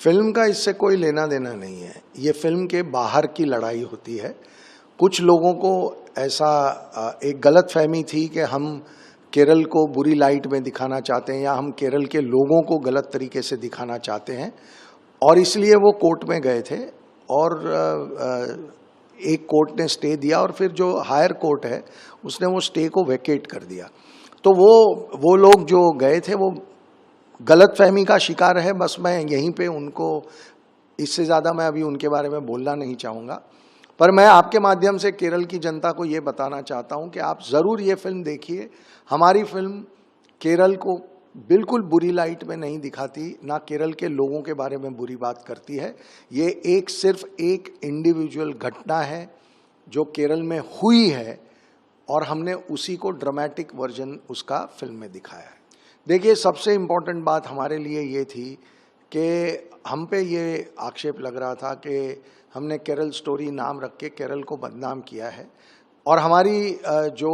Film का इससे कोई लेना देना नहीं है। ये फिल्म के बाहर की लड़ाई होती है। कुछ लोगों को ऐसा एक गलत फहमी थी कि हम केरल को बुरी लाइट में दिखाना चाहते हैं या हम केरल के लोगों को गलत तरीके से दिखाना चाहते हैं, और इसलिए वो कोर्ट में गए थे और एक कोर्ट ने स्टे दिया और फिर जो हायर कोर्ट है उसने वो स्टे को वैकेट कर दिया। तो वो लोग जो गए थे वो गलतफहमी का शिकार है। बस मैं यहीं पे उनको, इससे ज़्यादा मैं अभी उनके बारे में बोलना नहीं चाहूँगा, पर मैं आपके माध्यम से केरल की जनता को ये बताना चाहता हूँ कि आप ज़रूर ये फिल्म देखिए। हमारी फिल्म केरल को बिल्कुल बुरी लाइट में नहीं दिखाती, ना केरल के लोगों के बारे में बुरी बात करती है। ये सिर्फ एक इंडिविजुअल घटना है जो केरल में हुई है और हमने उसी को ड्रामेटिक वर्जन उसका फिल्म में दिखाया है। देखिए, सबसे इम्पोर्टेंट बात हमारे लिए ये थी कि हम पे ये आक्षेप लग रहा था कि हमने केरल स्टोरी नाम रख के केरल को बदनाम किया है, और हमारी जो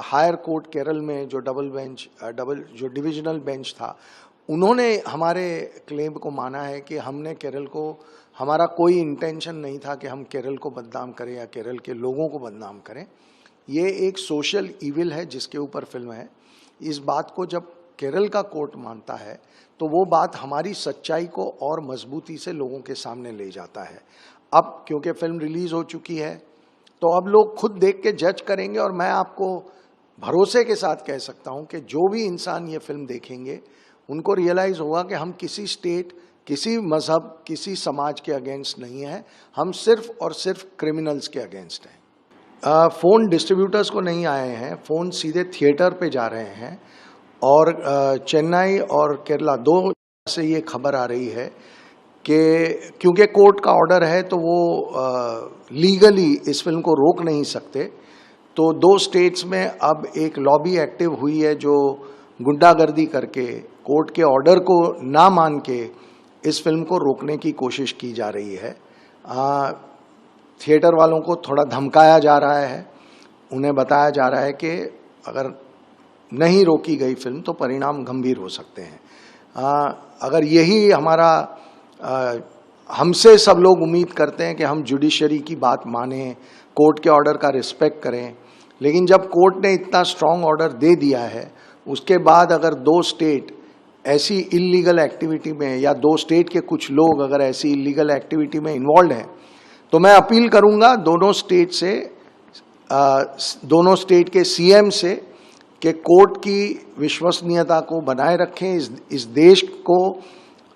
हायर कोर्ट केरल में जो जो डिविजनल बेंच था, उन्होंने हमारे क्लेम को माना है कि हमने केरल को, हमारा कोई इंटेंशन नहीं था कि हम केरल को बदनाम करें या केरल के लोगों को बदनाम करें। ये एक सोशल इविल है जिसके ऊपर फिल्म है। इस बात को जब केरल का कोर्ट मानता है तो वो बात हमारी सच्चाई को और मजबूती से लोगों के सामने ले जाता है। अब क्योंकि फिल्म रिलीज हो चुकी है तो अब लोग खुद देख के जज करेंगे, और मैं आपको भरोसे के साथ कह सकता हूं कि जो भी इंसान ये फिल्म देखेंगे उनको रियलाइज होगा कि हम किसी स्टेट, किसी मजहब, किसी समाज के अगेंस्ट नहीं है, हम सिर्फ और सिर्फ क्रिमिनल्स के अगेंस्ट हैं। फ़ोन डिस्ट्रीब्यूटर्स को नहीं आए हैं, फ़ोन सीधे थिएटर पे जा रहे हैं, और चेन्नई और केरला दो से ये खबर आ रही है कि क्योंकि कोर्ट का ऑर्डर है तो वो लीगली इस फिल्म को रोक नहीं सकते। तो दो स्टेट्स में अब एक लॉबी एक्टिव हुई है जो गुंडागर्दी करके कोर्ट के ऑर्डर को ना मान के इस फिल्म को रोकने की कोशिश की जा रही है। थिएटर वालों को थोड़ा धमकाया जा रहा है, उन्हें बताया जा रहा है कि अगर नहीं रोकी गई फिल्म तो परिणाम गंभीर हो सकते हैं। अगर यही हमारा हमसे सब लोग उम्मीद करते हैं कि हम जुडिशरी की बात मानें, कोर्ट के ऑर्डर का रिस्पेक्ट करें, लेकिन जब कोर्ट ने इतना स्ट्रांग ऑर्डर दे दिया है उसके बाद अगर दो स्टेट ऐसी इल्लीगल एक्टिविटी में, या दो स्टेट के कुछ लोग अगर ऐसी इल्लीगल एक्टिविटी में इन्वॉल्व हैं, तो मैं अपील करूंगा दोनों स्टेट से, दोनों स्टेट के सीएम से कि कोर्ट की विश्वसनीयता को बनाए रखें। इस देश को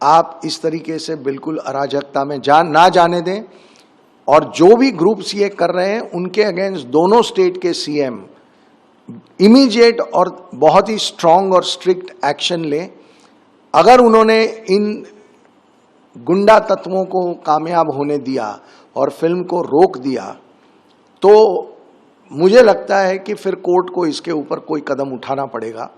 आप इस तरीके से बिल्कुल अराजकता में ना जाने दें, और जो भी ग्रुप्स ये कर रहे हैं उनके अगेंस्ट दोनों स्टेट के सीएम इमीडिएट और बहुत ही स्ट्रांग और स्ट्रिक्ट एक्शन लें। अगर उन्होंने इन गुंडा तत्वों को कामयाब होने दिया और फिल्म को रोक दिया तो मुझे लगता है कि फिर कोर्ट को इसके ऊपर कोई कदम उठाना पड़ेगा।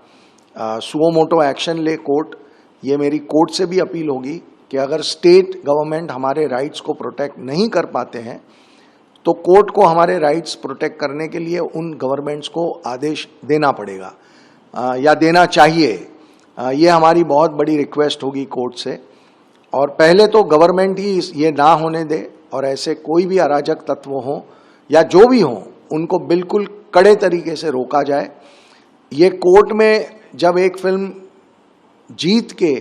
सुओ मोटो एक्शन ले कोर्ट। ये मेरी कोर्ट से भी अपील होगी कि अगर स्टेट गवर्नमेंट हमारे राइट्स को प्रोटेक्ट नहीं कर पाते हैं तो कोर्ट को हमारे राइट्स प्रोटेक्ट करने के लिए उन गवर्नमेंट्स को आदेश देना पड़ेगा, या देना चाहिए। ये हमारी बहुत बड़ी रिक्वेस्ट होगी कोर्ट से। और पहले तो गवर्नमेंट ही ये ना होने दे, और ऐसे कोई भी अराजक तत्व हों या जो भी हों उनको बिल्कुल कड़े तरीके से रोका जाए। ये कोर्ट में जब एक फिल्म जीत के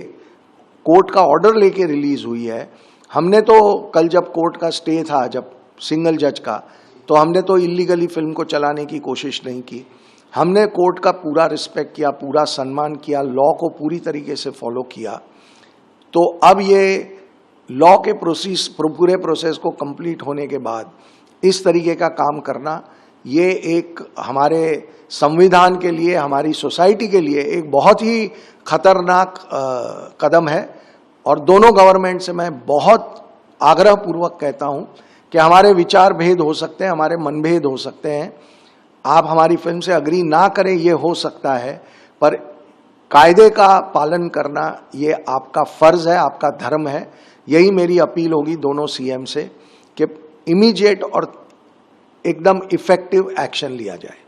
कोर्ट का ऑर्डर लेके रिलीज हुई है, हमने तो कल जब कोर्ट का स्टे था, जब सिंगल जज का, तो हमने तो इल्लीगली फिल्म को चलाने की कोशिश नहीं की। हमने कोर्ट का पूरा रिस्पेक्ट किया, पूरा सम्मान किया, लॉ को पूरी तरीके से फॉलो किया। तो अब ये लॉ के पूरे प्रोसेस को कंप्लीट होने के बाद इस तरीके का काम करना, ये एक हमारे संविधान के लिए, हमारी सोसाइटी के लिए एक बहुत ही खतरनाक कदम है। और दोनों गवर्नमेंट से मैं बहुत आग्रहपूर्वक कहता हूं कि हमारे विचार भेद हो सकते हैं, हमारे मनभेद हो सकते हैं, आप हमारी फिल्म से अग्री ना करें, ये हो सकता है, पर कायदे का पालन करना ये आपका फर्ज है, आपका धर्म है। यही मेरी अपील होगी दोनों सीएम से कि इमीडिएट और एकदम इफेक्टिव एक्शन लिया जाए।